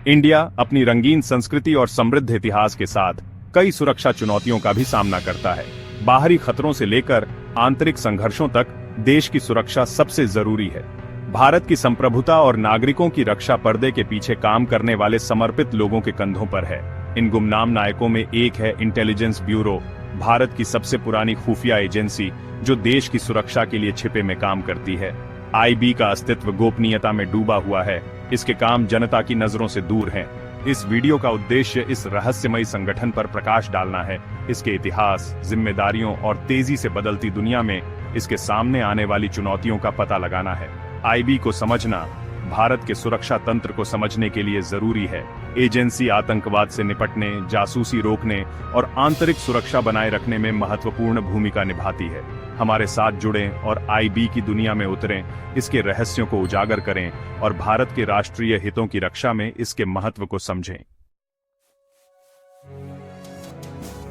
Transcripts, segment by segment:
India अपनी रंगीन संस्कृति और समृद्ध इतिहास के साथ कई सुरक्षा चुनौतियों का भी सामना करता है। बाहरी खतरों से लेकर आंतरिक संघर्षों तक देश की सुरक्षा सबसे जरूरी है। भारत की संप्रभुता और नागरिकों की रक्षा पर्दे के पीछे काम करने वाले समर्पित लोगों के कंधों पर है। इन गुमनाम नायकों में एक है इंटेलिजेंस ब्यूरो, भारत की सबसे पुरानी खुफिया एजेंसी जो देश की सुरक्षा के लिए छिपे में काम करती है। आईबी का अस्तित्व गोपनीयता में डूबा हुआ है। इसके काम जनता की नजरों से दूर हैं। इस वीडियो का उद्देश्य इस रहस्यमयी संगठन पर प्रकाश डालना है, इसके इतिहास, जिम्मेदारियों और तेजी से बदलती दुनिया में इसके सामने आने वाली चुनौतियों का पता लगाना है। आईबी को समझना भारत के सुरक्षा तंत्र को समझने के लिए जरूरी है। एजेंसी आतंकवाद से निपटने, जासूसी रोकने और आंतरिक सुरक्षा बनाए रखने में महत्वपूर्ण भूमिका निभाती है। हमारे साथ जुड़ें और आईबी की दुनिया में उतरें, इसके रहस्यों को उजागर करें और भारत के राष्ट्रीय हितों की रक्षा में इसके महत्व को समझें।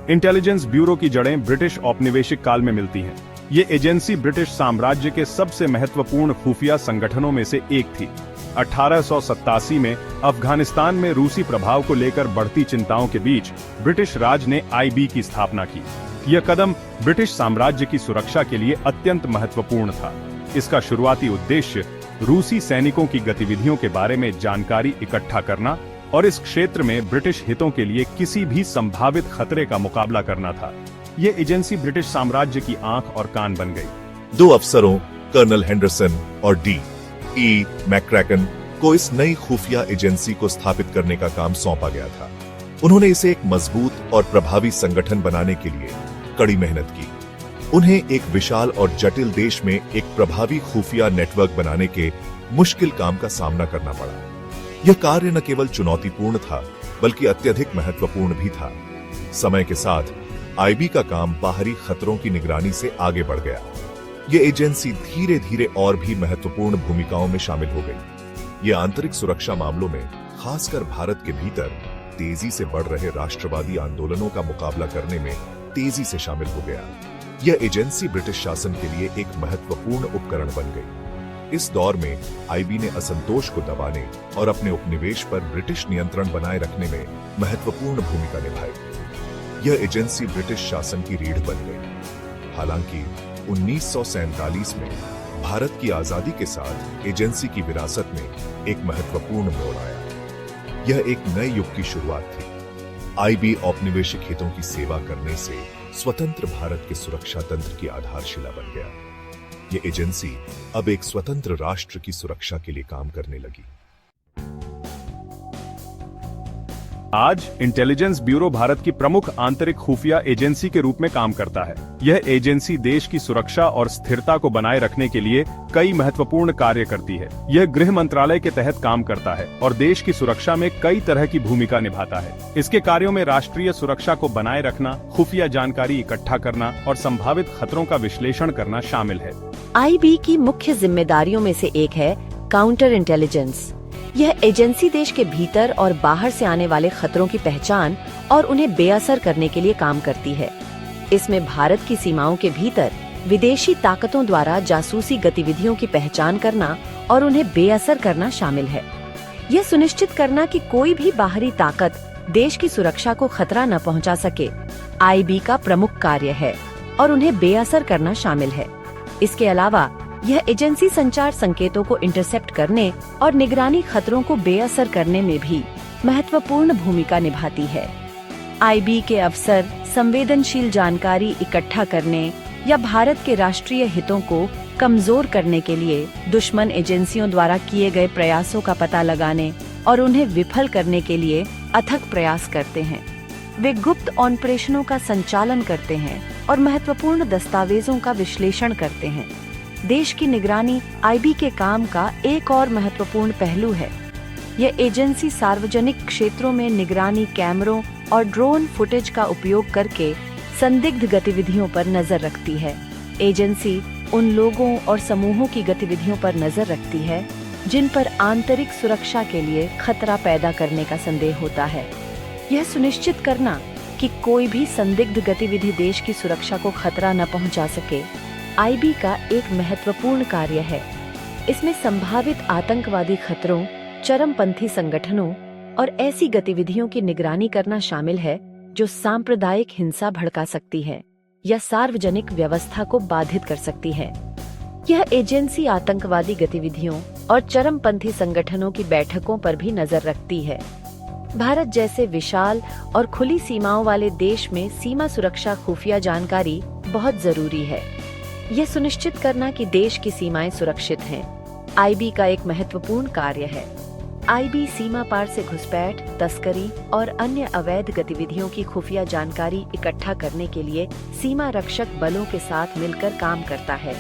इंटेलिजेंस ब्यूरो की जड़ें ब्रिटिश औपनिवेशिक काल में मिलती हैं। ये एजेंसी ब्रिटिश साम्राज्य के सबसे महत्वपूर्ण खुफिया संगठनों में से एक थी। 1887 में अफगानिस्तान में रूसी प्रभाव को लेकर बढ़ती चिंताओं के बीच ब्रिटिश राज ने आईबी की स्थापना की। यह कदम ब्रिटिश साम्राज्य की सुरक्षा के लिए अत्यंत महत्वपूर्ण था। इसका शुरुआती उद्देश्य रूसी सैनिकों की गतिविधियों के बारे में जानकारी इकट्ठा करना और इस क्षेत्र में ब्रिटिश हितों के लिए किसी भी संभावित खतरे का मुकाबला करना था। यह एजेंसी ब्रिटिश साम्राज्य की आंख और कान बन गई। 2 अफसरों कर्नल हेंडरसन और डी मैक्रैकन को इस नई खुफिया एजेंसी को स्थापित करने का काम सौंपा गया था। उन्होंने इसे एक मजबूत और प्रभावी संगठन बनाने के लिए कड़ी मेहनत की। उन्हें एक विशाल और जटिल देश में एक प्रभावी खुफिया नेटवर्क बनाने के मुश्किल काम का सामना करना पड़ा। यह कार्य न केवल चुनौतीपूर्ण था बल्कि अत्यधिक महत्वपूर्ण भी था। समय के साथ आईबी का काम बाहरी खतरों की निगरानी से आगे बढ़ गया। यह एजेंसी धीरे धीरे और भी महत्वपूर्ण भूमिकाओं में शामिल हो गई। यह आंतरिक सुरक्षा मामलों में, खासकर भारत के भीतर तेजी से बढ़ रहे राष्ट्रवादी आंदोलनों का मुकाबला करने में तेजी से शामिल हो गया। यह एजेंसी ब्रिटिश शासन के लिए एक महत्वपूर्ण उपकरण बन गई। इस दौर में आईबी ने असंतोष को दबाने और अपने उपनिवेश पर ब्रिटिश नियंत्रण बनाए रखने में महत्वपूर्ण भूमिका निभाई। यह एजेंसी ब्रिटिश शासन की रीढ़ बन गई। हालांकि 1947 में भारत की आजादी के साथ एजेंसी की विरासत में एक महत्वपूर्ण मोड़ आया। यह एक नए युग की शुरुआत थी। आईबी औपनिवेशिक हितों की सेवा करने से स्वतंत्र भारत के सुरक्षा तंत्र की आधारशिला बन गया। यह एजेंसी अब एक स्वतंत्र राष्ट्र की सुरक्षा के लिए काम करने लगी। आज इंटेलिजेंस ब्यूरो भारत की प्रमुख आंतरिक खुफिया एजेंसी के रूप में काम करता है। यह एजेंसी देश की सुरक्षा और स्थिरता को बनाए रखने के लिए कई महत्वपूर्ण कार्य करती है। यह गृह मंत्रालय के तहत काम करता है और देश की सुरक्षा में कई तरह की भूमिका निभाता है। इसके कार्यों में राष्ट्रीय सुरक्षा को बनाए रखना, खुफिया जानकारी इकट्ठा करना और संभावित खतरों का विश्लेषण करना शामिल है। आईबी की मुख्य जिम्मेदारियों में से एक है काउंटर इंटेलिजेंस। यह एजेंसी देश के भीतर और बाहर से आने वाले खतरों की पहचान और उन्हें बेअसर करने के लिए काम करती है। इसमें भारत की सीमाओं के भीतर विदेशी ताकतों द्वारा जासूसी गतिविधियों की पहचान करना और उन्हें बेअसर करना शामिल है। यह सुनिश्चित करना कि कोई भी बाहरी ताकत देश की सुरक्षा को खतरा न पहुंचा सके, आईबी का प्रमुख कार्य है और उन्हें बेअसर करना शामिल है। इसके अलावा यह एजेंसी संचार संकेतों को इंटरसेप्ट करने और निगरानी खतरों को बेअसर करने में भी महत्वपूर्ण भूमिका निभाती है। आईबी के अफसर संवेदनशील जानकारी इकट्ठा करने या भारत के राष्ट्रीय हितों को कमजोर करने के लिए दुश्मन एजेंसियों द्वारा किए गए प्रयासों का पता लगाने और उन्हें विफल करने के लिए अथक प्रयास करते हैं। वे गुप्त ऑपरेशनों का संचालन करते हैं और महत्वपूर्ण दस्तावेजों का विश्लेषण करते हैं। देश की निगरानी आईबी के काम का एक और महत्वपूर्ण पहलू है। यह एजेंसी सार्वजनिक क्षेत्रों में निगरानी कैमरों और ड्रोन फुटेज का उपयोग करके संदिग्ध गतिविधियों पर नजर रखती है। एजेंसी उन लोगों और समूहों की गतिविधियों पर नजर रखती है जिन पर आंतरिक सुरक्षा के लिए खतरा पैदा करने का संदेह होता है। यह सुनिश्चित करना कि कोई भी संदिग्ध गतिविधि देश की सुरक्षा को खतरा न पहुंचा सके, आईबी का एक महत्वपूर्ण कार्य है। इसमें संभावित आतंकवादी खतरों, चरमपंथी संगठनों, और ऐसी गतिविधियों की निगरानी करना शामिल है जो सांप्रदायिक हिंसा भड़का सकती है या सार्वजनिक व्यवस्था को बाधित कर सकती है। यह एजेंसी आतंकवादी गतिविधियों और चरमपंथी संगठनों की बैठकों पर भी नजर रखती है। भारत जैसे विशाल और खुली सीमाओं वाले देश में सीमा सुरक्षा खुफिया जानकारी बहुत जरूरी है। यह सुनिश्चित करना कि देश की सीमाएं सुरक्षित हैं, आईबी का एक महत्वपूर्ण कार्य है। आईबी सीमा पार से घुसपैठ, तस्करी और अन्य अवैध गतिविधियों की खुफिया जानकारी इकट्ठा करने के लिए सीमा रक्षक बलों के साथ मिलकर काम करता है।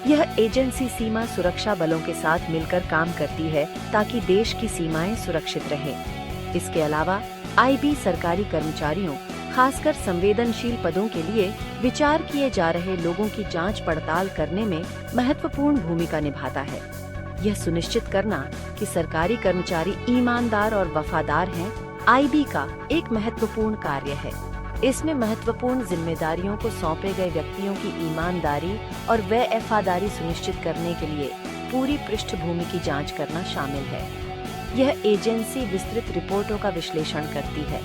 यह एजेंसी सीमा सुरक्षा बलों के साथ मिलकर काम करती है ताकि देश की सीमाएं सुरक्षित रहें। इसके अलावा आईबी सरकारी कर्मचारियों, खासकर संवेदनशील पदों के लिए विचार किए जा रहे लोगों की जांच पड़ताल करने में महत्वपूर्ण भूमिका निभाता है। यह सुनिश्चित करना कि सरकारी कर्मचारी ईमानदार और वफादार हैं, आईबी का एक महत्वपूर्ण कार्य है। इसमें महत्वपूर्ण जिम्मेदारियों को सौंपे गए व्यक्तियों की ईमानदारी और वफादारी सुनिश्चित करने के लिए पूरी पृष्ठभूमि की जांच करना शामिल है। यह एजेंसी विस्तृत रिपोर्टों का विश्लेषण करती है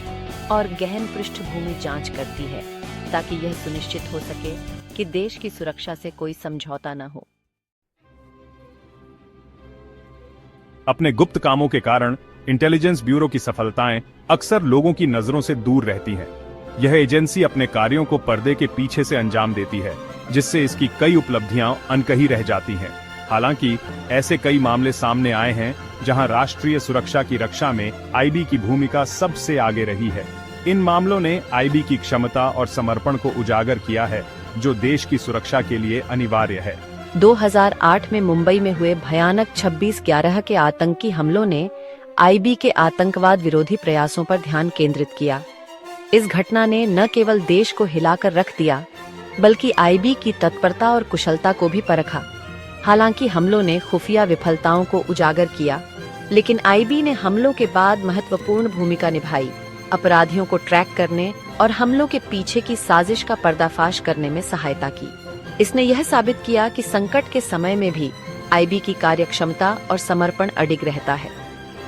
और गहन पृष्ठभूमि जांच करती है ताकि यह सुनिश्चित हो सके कि देश की सुरक्षा से कोई समझौता न हो। अपने गुप्त कामों के कारण इंटेलिजेंस ब्यूरो की सफलताएं अक्सर लोगों की नजरों से दूर रहती हैं। यह एजेंसी अपने कार्यों को पर्दे के पीछे से अंजाम देती है, जिससे इसकी कई उपलब्धियां अनकही रह जाती हैं। हालांकि ऐसे कई मामले सामने आए हैं जहां राष्ट्रीय सुरक्षा की रक्षा में आईबी की भूमिका सबसे आगे रही है। इन मामलों ने आईबी की क्षमता और समर्पण को उजागर किया है, जो देश की सुरक्षा के लिए अनिवार्य है। 2008 में मुंबई में हुए भयानक 26/11 के आतंकी हमलों ने आईबी के आतंकवाद विरोधी प्रयासों पर ध्यान केंद्रित किया। इस घटना ने न केवल देश को हिलाकर रख दिया, बल्कि आईबी की तत्परता और कुशलता को भी परखा। हालांकि हमलों ने खुफिया विफलताओं को उजागर किया, लेकिन आईबी ने हमलों के बाद महत्वपूर्ण भूमिका निभाई, अपराधियों को ट्रैक करने और हमलों के पीछे की साजिश का पर्दाफाश करने में सहायता की। इसने यह साबित किया कि संकट के समय में भी आईबी की कार्यक्षमता और समर्पण अडिग रहता है।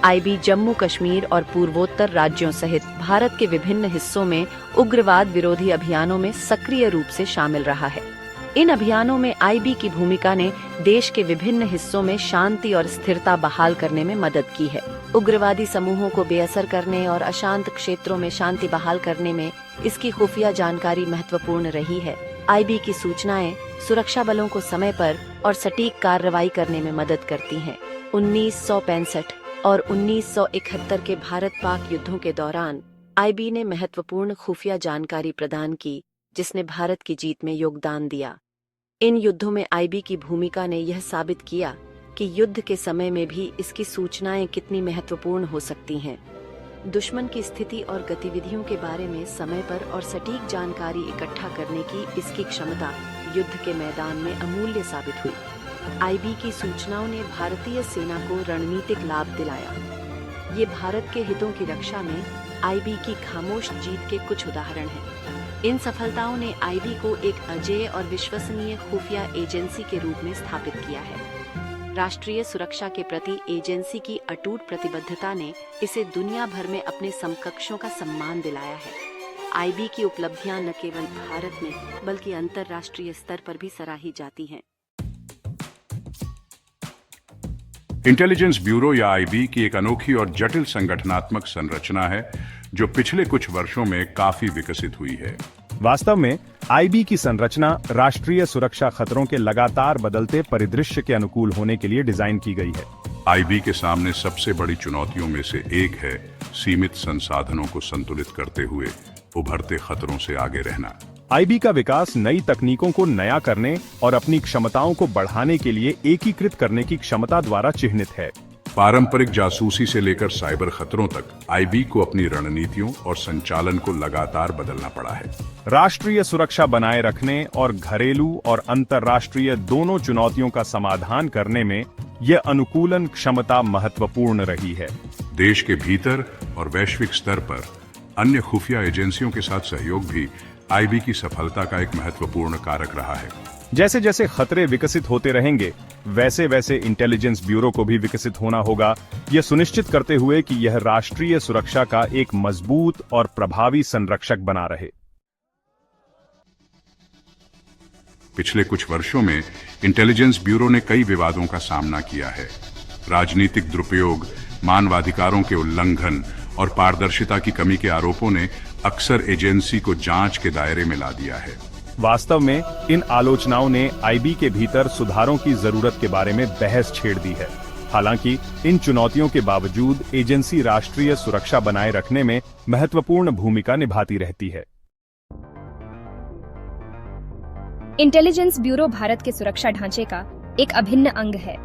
आईबी जम्मू कश्मीर और पूर्वोत्तर राज्यों सहित भारत के विभिन्न हिस्सों में उग्रवाद विरोधी अभियानों में सक्रिय रूप से शामिल रहा है। इन अभियानों में आईबी की भूमिका ने देश के विभिन्न हिस्सों में शांति और स्थिरता बहाल करने में मदद की है। उग्रवादी समूहों को बेअसर करने और अशांत क्षेत्रों में शांति बहाल करने में इसकी खुफिया जानकारी महत्वपूर्ण रही है। आईबी की सूचनाएं सुरक्षा बलों को समय पर और सटीक कार्रवाई करने में मदद करती हैं। 1965 और 1971 के भारत-पाक युद्धों के दौरान आईबी ने महत्वपूर्ण खुफिया जानकारी प्रदान की, जिसने भारत की जीत में योगदान दिया। इन युद्धों में आईबी की भूमिका ने यह साबित किया कि युद्ध के समय में भी इसकी सूचनाएं कितनी महत्वपूर्ण हो सकती हैं। दुश्मन की स्थिति और गतिविधियों के बारे में समय पर और सटीक जानकारी इकट्ठा करने की इसकी क्षमता युद्ध के मैदान में अमूल्य साबित हुई। आईबी की सूचनाओं ने भारतीय सेना को रणनीतिक लाभ दिलाया। ये भारत के हितों की रक्षा में आईबी की खामोश जीत के कुछ उदाहरण हैं। इन सफलताओं ने आईबी को एक अजेय और विश्वसनीय खुफिया एजेंसी के रूप में स्थापित किया है। राष्ट्रीय सुरक्षा के प्रति एजेंसी की अटूट प्रतिबद्धता ने इसे दुनिया भर में अपने समकक्षों का सम्मान दिलाया है। आईबी की उपलब्धियां न केवल भारत में बल्कि अंतर्राष्ट्रीय स्तर पर भी सराही जाती हैं। इंटेलिजेंस ब्यूरो या आईबी की एक अनोखी और जटिल संगठनात्मक संरचना है जो पिछले कुछ वर्षों में काफी विकसित हुई है। वास्तव में आईबी की संरचना राष्ट्रीय सुरक्षा खतरों के लगातार बदलते परिदृश्य के अनुकूल होने के लिए डिजाइन की गई है। आईबी के सामने सबसे बड़ी चुनौतियों में से एक है सीमित संसाधनों को संतुलित करते हुए उभरते खतरों से आगे रहना। आईबी का विकास नई तकनीकों को नया करने और अपनी क्षमताओं को बढ़ाने के लिए एकीकृत करने की क्षमता द्वारा चिह्नित है। पारंपरिक जासूसी से लेकर साइबर खतरों तक आईबी को अपनी रणनीतियों और संचालन को लगातार बदलना पड़ा है। राष्ट्रीय सुरक्षा बनाए रखने और घरेलू और अंतर्राष्ट्रीय दोनों चुनौतियों का समाधान करने में यह अनुकूलन क्षमता महत्वपूर्ण रही है। देश के भीतर और वैश्विक स्तर पर अन्य खुफिया एजेंसियों के साथ सहयोग भी आईबी की सफलता का एक महत्वपूर्ण कारक रहा है। जैसे जैसे खतरे विकसित होते रहेंगे, वैसे वैसे इंटेलिजेंस ब्यूरो को भी विकसित होना होगा, यह सुनिश्चित करते हुए कि यह राष्ट्रीय सुरक्षा का एक मजबूत और प्रभावी संरक्षक बना रहे। पिछले कुछ वर्षों में इंटेलिजेंस ब्यूरो ने कई विवादों का सामना किया है। राजनीतिक दुरुपयोग, मानवाधिकारों के उल्लंघन और पारदर्शिता की कमी के आरोपों ने अक्सर एजेंसी को जांच के दायरे में ला दिया है। वास्तव में इन आलोचनाओं ने आईबी के भीतर सुधारों की जरूरत के बारे में बहस छेड़ दी है। हालांकि इन चुनौतियों के बावजूद एजेंसी राष्ट्रीय सुरक्षा बनाए रखने में महत्वपूर्ण भूमिका निभाती रहती है। इंटेलिजेंस ब्यूरो भारत के सुरक्षा ढांचे का एक अभिन्न अंग है।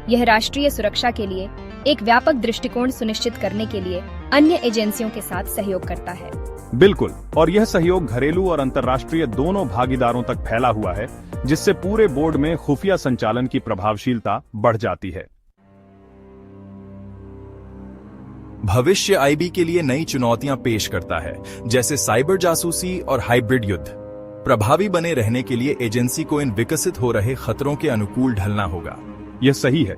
यह राष्ट्रीय सुरक्षा के लिए एक व्यापक दृष्टिकोण सुनिश्चित करने के लिए अन्य एजेंसियों के साथ सहयोग करता है। बिल्कुल, और यह सहयोग घरेलू और अंतर्राष्ट्रीय दोनों भागीदारों तक फैला हुआ है, जिससे पूरे बोर्ड में खुफिया संचालन की प्रभावशीलता बढ़ जाती है। भविष्य आईबी के लिए नई चुनौतियां पेश करता है, जैसे साइबर जासूसी और हाइब्रिड युद्ध। प्रभावी बने रहने के लिए एजेंसी को इन विकसित हो रहे खतरों के अनुकूल ढलना होगा। यह सही है।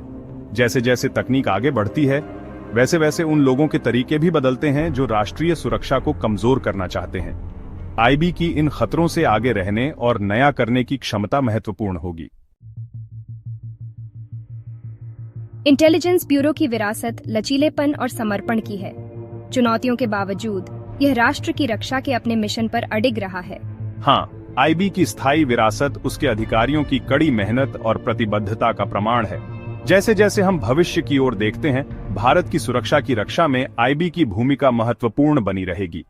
जैसे जैसे तकनीक आगे बढ़ती है, वैसे वैसे उन लोगों के तरीके भी बदलते हैं जो राष्ट्रीय सुरक्षा को कमजोर करना चाहते हैं। आईबी की इन खतरों से आगे रहने और नया करने की क्षमता महत्वपूर्ण होगी। इंटेलिजेंस ब्यूरो की विरासत लचीलेपन और समर्पण की है। चुनौतियों के बावजूद यह राष्ट्र की रक्षा के अपने मिशन पर अडिग रहा है। हाँ, आईबी की स्थायी विरासत उसके अधिकारियों की कड़ी मेहनत और प्रतिबद्धता का प्रमाण है। जैसे जैसे हम भविष्य की ओर देखते हैं, भारत की सुरक्षा की रक्षा में आईबी की भूमिका महत्वपूर्ण बनी रहेगी।